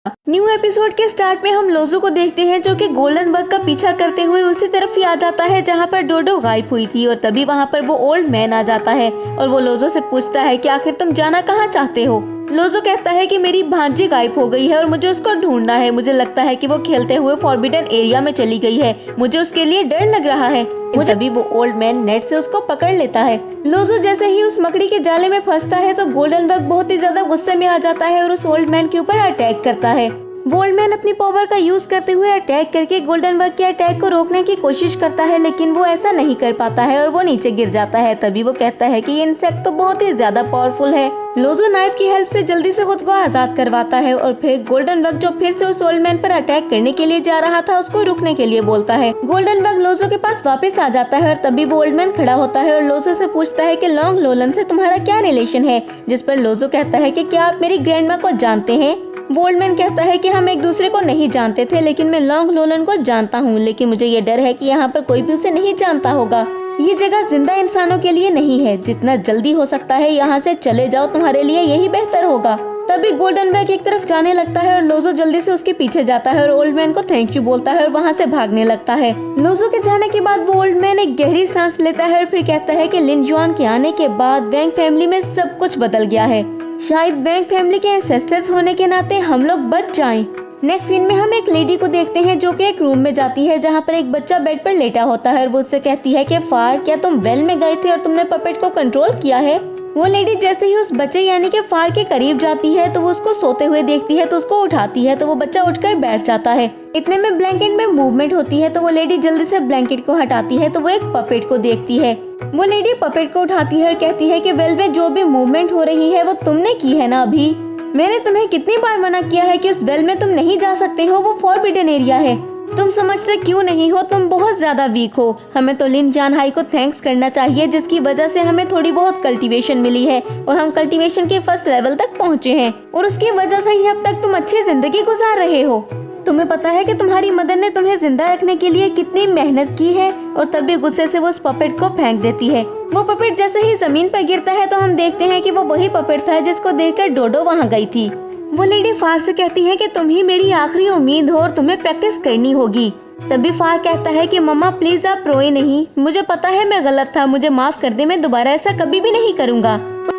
New episode के start में हम लोजो को देखते हैं जो कि गोल्डन बग का पीछा करते हुए उसी तरफ ही आ जाता है जहाँ पर डोडो गायब हुई थी। और तभी वहाँ पर वो ओल्ड मैन आ जाता है और वो लोजो से पूछता है कि आखिर तुम जाना कहाँ चाहते हो। लोजो कहता है कि मेरी भांजी गायब हो गई है और मुझे उसको ढूंढना है। मुझे लगता है कि वो खेलते हुए फॉरबिडन एरिया में चली गई है। मुझे उसके लिए डर लग रहा है। तभी वो ओल्ड मैन नेट से उसको पकड़ लेता है। लोजो जैसे ही उस मकड़ी के जाले में फंसता है तो गोल्डन बग बहुत ही ज्यादा गुस्से में आ जाता है और उस ओल्ड मैन के ऊपर अटैक करता है। ओल्ड मैन अपनी पावर का यूज करते हुए अटैक करके गोल्डन बग के अटैक को रोकने की कोशिश करता है, लेकिन वो ऐसा नहीं कर पाता है और वो नीचे गिर जाता है। तभी वो कहता है कि ये इंसेक्ट तो बहुत ही ज्यादा पावरफुल है। लोजो नाइफ की हेल्प से जल्दी से खुद को आजाद करवाता है और फिर गोल्डन बग जो फिर से उस ओल्ड मैन पर अटैक करने के लिए जा रहा था उसको रुकने के लिए बोलता है। गोल्डन बग लोजो के पास वापस आ जाता है और तभी वो ओल्ड मैन खड़ा होता है और लोजो से पूछता है कि लॉन्ग लोलन से तुम्हारा क्या रिलेशन है, जिस पर लोजो कहता है कि क्या आप मेरी ग्रैंडमा को जानते हैं। ओल्ड मैन कहता है कि हम एक दूसरे को नहीं जानते थे, लेकिन मैं लॉन्ग लोलन को जानता हूँ, लेकिन मुझे ये डर है कि यहाँ पर कोई भी उसे नहीं जानता होगा। ये जगह जिंदा इंसानों के लिए नहीं है। जितना जल्दी हो सकता है यहाँ से चले जाओ, तुम्हारे लिए यही बेहतर होगा। तभी गोल्डन बग एक तरफ जाने लगता है और लोजो जल्दी से उसके पीछे जाता है और ओल्ड मैन को थैंक यू बोलता है और वहाँ से भागने लगता है। लोजो के जाने के बाद वो ओल्ड मैन एक गहरी सांस लेता है और फिर कहता है कि लिन जुआन के आने के बाद वैंग फैमिली में सब कुछ बदल गया है। शायद वैंग फैमिली के एंसेस्टर्स होने के नाते हम लोग बच जाएं। नेक्स्ट सीन में हम एक लेडी को देखते हैं जो कि एक रूम में जाती है जहाँ पर एक बच्चा बेड पर लेटा होता है और वो उससे कहती है कि फार, क्या तुम वेल में गए थे और तुमने पपेट को कंट्रोल किया है। वो लेडी जैसे ही उस बच्चे यानी कि फार के करीब जाती है तो वो उसको सोते हुए देखती है तो उसको उठाती है तो वो बच्चा उठकर बैठ जाता है। इतने में ब्लैंकेट में मूवमेंट होती है तो वो लेडी जल्दी से ब्लैंकेट को हटाती है तो वो एक पपेट को देखती है। वो लेडी पपेट को उठाती है और कहती है कि वेल में जो भी मूवमेंट हो रही है वो तुमने की है ना। अभी मैंने तुम्हें कितनी बार मना किया है कि उस वेल में तुम नहीं जा सकते हो, वो फॉरबिडन एरिया है। तुम समझते क्यों नहीं हो, तुम बहुत ज्यादा वीक हो। हमें तो लिन जान हाई को थैंक्स करना चाहिए जिसकी वजह से हमें थोड़ी बहुत कल्टीवेशन मिली है और हम कल्टीवेशन के फर्स्ट लेवल तक पहुँचे हैं और उसकी वजह से ही अब तक तुम अच्छी जिंदगी गुजार रहे हो। तुम्हें पता है कि तुम्हारी मदर ने तुम्हें जिंदा रखने के लिए कितनी मेहनत की है। और तभी गुस्से से वो उस पपेट को फेंक देती है। वो पपेट जैसे ही जमीन पर गिरता है तो हम देखते हैं कि वो वही पपेट था जिसको देखकर डोडो वहाँ गई थी। वो लेडी फार से कहती है कि तुम ही मेरी आखिरी उम्मीद हो और तुम्हें प्रैक्टिस करनी होगी। तभी फार कहता है कि मम्मा प्लीज आप रोए नहीं, मुझे पता है मैं गलत था, मुझे माफ कर दे, मैं दोबारा ऐसा कभी भी नहीं करूँगा।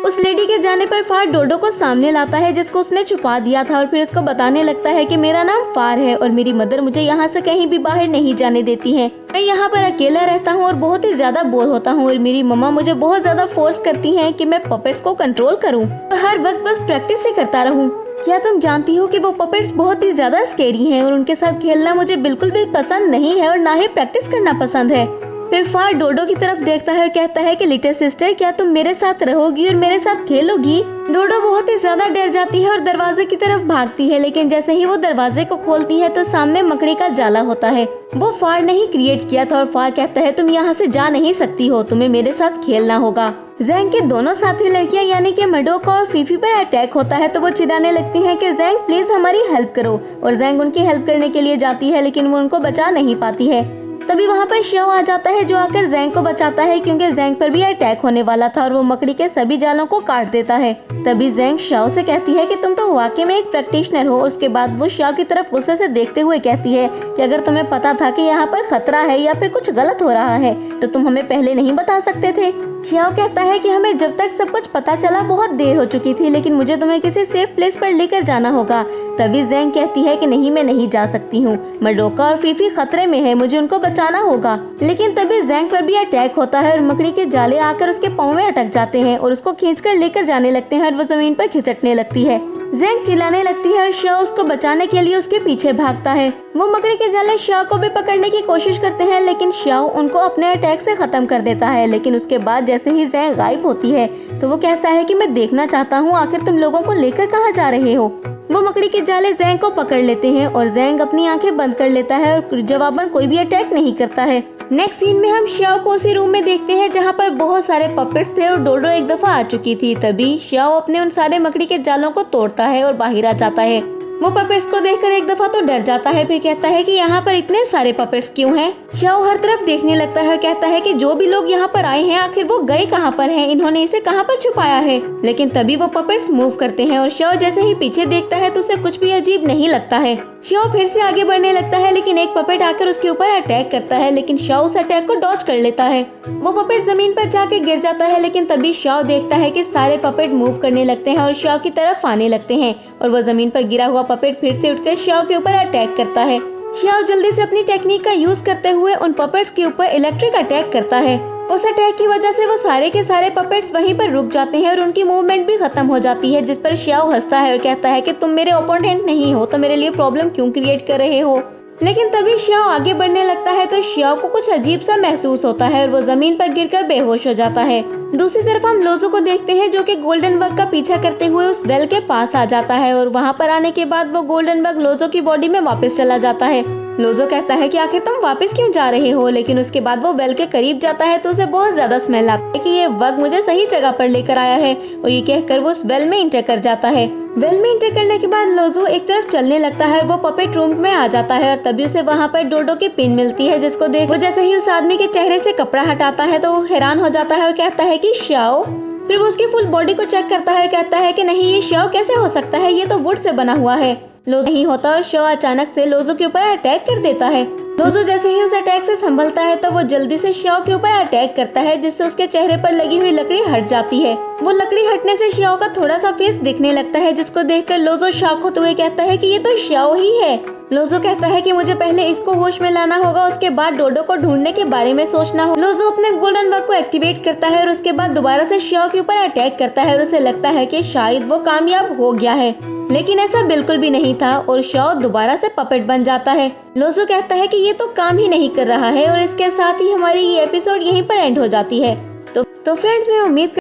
उस लेडी के जाने पर फार डोडो को सामने लाता है जिसको उसने छुपा दिया था और फिर उसको बताने लगता है कि मेरा नाम फार है और मेरी मदर मुझे यहाँ से कहीं भी बाहर नहीं जाने देती है। मैं यहाँ पर अकेला रहता हूँ और बहुत ही ज्यादा बोर होता हूँ और मेरी मम्मा मुझे बहुत ज्यादा फोर्स करती है कि मैं पपेट्स को कंट्रोल करूँ और हर वक्त बस प्रैक्टिस ही करता रहूँ। क्या तुम जानती हो कि वो पपेट्स बहुत ही ज्यादा स्केरी हैं और उनके साथ खेलना मुझे बिल्कुल भी पसंद नहीं है और ना ही प्रैक्टिस करना पसंद है। फिर फार डोडो की तरफ देखता है और कहता है कि लिटिल सिस्टर, क्या तुम मेरे साथ रहोगी और मेरे साथ खेलोगी। डोडो बहुत ही ज्यादा डर जाती है और दरवाजे की तरफ भागती है, लेकिन जैसे ही वो दरवाजे को खोलती है तो सामने मकड़ी का जाला होता है। वो फार ने ही क्रिएट किया था और फार कहता है तुम यहाँ से जा नहीं सकती हो, तुम्हें मेरे साथ खेलना होगा। जैंग के दोनों साथी लड़कियां यानी कि मडोका और फीफी पर अटैक होता है तो वो चिल्लाने लगती हैं कि जैंग प्लीज हमारी हेल्प करो और जैंग उनकी हेल्प करने के लिए जाती है लेकिन वो उनको बचा नहीं पाती है। तभी वहाँ पर श्याओ आ जाता है जो आकर जैंग को बचाता है क्योंकि जैंग पर भी अटैक होने वाला था और वो मकड़ी के सभी जालों को काट देता है। तभी जैंग श्याओ से कहती है कि तुम तो वाकई में एक प्रैक्टिशनर हो। उसके बाद वो श्याओ की तरफ गुस्से से देखते हुए कहती है कि अगर तुम्हें पता था कि यहाँ पर खतरा है या फिर कुछ गलत हो रहा है तो तुम हमें पहले नहीं बता सकते थे। श्याओ कहता है कि हमें जब तक सब कुछ पता चला बहुत देर हो चुकी थी, लेकिन मुझे तुम्हें किसी सेफ प्लेस पर लेकर जाना होगा। तभी जैंग कहती है कि नहीं, मैं नहीं जा सकती हूँ, मडोका और फीफी खतरे में है, मुझे उनको बचाना होगा। लेकिन तभी जैंग पर भी अटैक होता है और मकड़ी के जाले आकर उसके पाँव में अटक जाते हैं और उसको खींचकर लेकर जाने लगते हैं और वो जमीन पर खिसकने लगती है। जैंग चिल्लाने लगती है और श्याओ उसको बचाने के लिए उसके पीछे भागता है। वो मकड़ी के जाले श्याओ को भी पकड़ने की कोशिश करते हैं लेकिन श्याओ उनको अपने अटैक से खत्म कर देता है। लेकिन उसके बाद जैसे ही जैंग गायब होती है तो वो कहता है कि मैं देखना चाहता हूँ आखिर तुम लोगों को लेकर कहाँ जा रहे हो। वो मकड़ी के जाले जैंग को पकड़ लेते हैं और जैंग अपनी आंखें बंद कर लेता है और जवाबन कोई भी अटैक नहीं करता है। नेक्स्ट सीन में हम श्याओ को उसी रूम में देखते हैं जहाँ पर बहुत सारे पपेट्स थे और डोडो एक दफा आ चुकी थी। तभी श्याओ अपने उन सारे मकड़ी के जालों को तोड़ता है और बाहर आ जाता है। वो पपेट्स को देखकर एक दफा तो डर जाता है, फिर कहता है कि यहाँ पर इतने सारे पपेट्स क्यों हैं। शाओ हर तरफ देखने लगता है और कहता है कि जो भी लोग यहाँ पर आए हैं आखिर वो गए कहाँ पर हैं, इन्होंने इसे कहाँ पर छुपाया है। लेकिन तभी वो पपेट्स मूव करते हैं और शाओ जैसे ही पीछे देखता है तो उसे कुछ भी अजीब नहीं लगता है। शाओ फिर से आगे बढ़ने लगता है, लेकिन एक पपेट आकर उसके ऊपर अटैक करता है, लेकिन शाओ उस अटैक को डॉज कर लेता है। वो पपेट जमीन पर जाके गिर जाता है, लेकिन तभी शाओ देखता है कि सारे पपेट मूव करने लगते हैं और शाओ की तरफ आने लगते हैं और वो जमीन पर गिरा हुआ पपेट फिर से उठकर शाओ के ऊपर अटैक करता है। शाओ जल्दी से अपनी टेक्निक का यूज करते हुए उन पपेट्स के ऊपर इलेक्ट्रिक अटैक करता है। उस अटैक की वजह से वो सारे के सारे पपेट्स वहीं पर रुक जाते हैं और उनकी मूवमेंट भी खत्म हो जाती है, जिस पर शाओ हंसता है और कहता है कि तुम मेरे ओपोनेंट नहीं हो तो मेरे लिए प्रॉब्लम क्यों क्रिएट कर रहे हो। लेकिन तभी शाओ आगे बढ़ने लगता है तो शाओ को कुछ अजीब सा महसूस होता है और वो जमीन पर गिरकर बेहोश हो जाता है। दूसरी तरफ हम लोजो को देखते हैं जो कि गोल्डन बग का पीछा करते हुए उस वेल के पास आ जाता है और वहाँ पर आने के बाद वो गोल्डन बग लोजो की बॉडी में वापस चला जाता है। लोजो कहता है कि आखिर तुम वापस क्यों जा रहे हो, लेकिन उसके बाद वो वेल के करीब जाता है तो उसे बहुत ज्यादा स्मेल आती है कि ये बग मुझे सही जगह पर लेकर आया है और ये कहकर वो उस वेल में इंटर कर जाता है। वेल में इंटर करने के बाद लोजो एक तरफ चलने लगता है, वो पपेट रूम में आ जाता है और तभी उसे वहाँ पर डोडो की पिन मिलती है, जिसको देख वो जैसे ही उस आदमी के चेहरे से कपड़ा हटाता है तो वो हैरान हो जाता है और कहता है कि शाओ। फिर वो उसकी फुल बॉडी को चेक करता है और कहता है कि नहीं, ये शाओ कैसे हो सकता है, ये तो वुड से बना हुआ है। लोजो नहीं होता और शाओ अचानक से लोजो के ऊपर अटैक कर देता है। लोजो जैसे ही उस अटैक से संभलता है तो वो जल्दी से शाओ के ऊपर अटैक करता है, जिससे उसके चेहरे पर लगी हुई लकड़ी हट जाती है। वो लकड़ी हटने से शाओ का थोड़ा सा फेस दिखने लगता है, जिसको देखकर लोजो शॉक होते हुए कहता है कि ये तो शाओ ही है। लोजो कहता है कि मुझे पहले इसको होश में लाना होगा, उसके बाद डोडो को ढूंढने के बारे में सोचना होगा। लोजो अपने गोल्डन बग को एक्टिवेट करता है और उसके बाद दोबारा से शाओ के ऊपर अटैक करता है और उसे लगता है कि शायद वो कामयाब हो गया है, लेकिन ऐसा बिल्कुल भी नहीं था और शाओ दोबारा से पपेट बन जाता है। लोजो कहता है कि ये तो काम ही नहीं कर रहा है और इसके साथ ही हमारी ये एपिसोड यहीं पर एंड हो जाती है। तो फ्रेंड्स, मैं उम्मीद